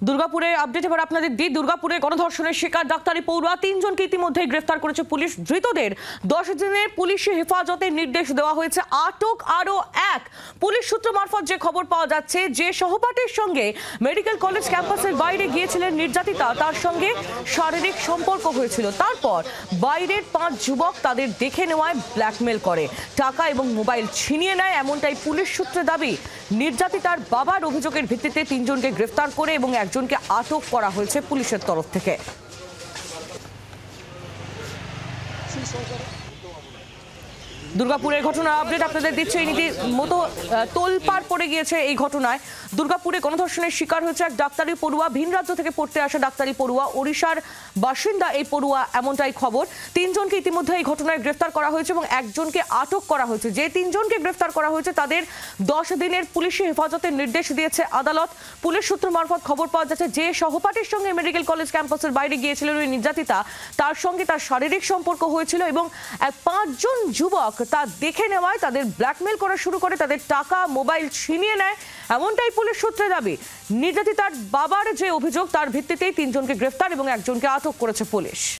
দুর্গাপুরে আপডেট এবার আপনাদের দিই। দুর্গাপুরে গণধর্ষণের শিকার ডাক্তারি পড়ুয়া 3 জনকে ইতিমধ্যেই গ্রেফতার করেছে পুলিশ। ধৃতদের 10 দিনের পুলিশি হেফাজতের নির্দেশ দেওয়া হয়েছে। আটক আরও এক। পুলিশ সূত্র মারফত যে খবর পাওয়া যাচ্ছে, যে সহপাঠীর সঙ্গে মেডিকেল কলেজ ক্যাম্পাসের বাইরে গিয়েছিলেন নির্যাতিতা, তার সঙ্গে শারীরিক সম্পর্ক হয়েছিল। তারপর বাইরের 5 যুবক তাদের দেখে নেওয়ায় ব্ল্যাকমেল করে, টাকা এবং মোবাইল ছিনিয়ে নেয়, এমনটাই পুলিশ সূত্রে দাবি। নির্যাতিতার বাবার অভিযোগের ভিত্তিতে 3 জনকে গ্রেফতার করে এবং একজনকে আটক করা হয়েছে পুলিশের তরফ থেকে। দুর্গাপুরের ঘটনা আপডেট আপনাদের দিচ্ছে এই নীতি মতো। তোলপাড় পড়ে গিয়েছে এই ঘটনায়। দুর্গাপুরে গণধর্ষণের শিকার হয়েছে এক ডাক্তারি পড়ুয়া। ভিন রাজ্য থেকে পড়তে আসা ডাক্তারি পড়ুয়া, ওড়িশার বাসিন্দা এই পড়ুয়া, এমনটাই খবর। 3 জনকে ইতিমধ্যে এই ঘটনায় গ্রেফতার করা হয়েছে এবং একজনকে আটক করা হয়েছে। যে 3 জনকে গ্রেফতার করা হয়েছে তাদের 10 দিনের পুলিশি হেফাজতের নির্দেশ দিয়েছে আদালত। পুলিশ সূত্র মারফত খবর পাওয়া যাচ্ছে, যে সহপাঠীর সঙ্গে মেডিকেল কলেজ ক্যাম্পাসের বাইরে গিয়েছিলেন ওই নির্যাতিতা, তার সঙ্গে তার শারীরিক সম্পর্ক হয়েছিল এবং 5 জন যুবক তা দেখে নেওয়ায় তাদের ব্ল্যাকমেল করা শুরু করে, তাদের টাকা মোবাইল ছিনিয়ে নেয়, এমনটাই পুলিশ সূত্রে দাবি। নির্যাতিতার বাবার যে অভিযোগ, তার ভিত্তিতেই 3 জনকে গ্রেফতার এবং একজনকে আটক করেছে পুলিশ।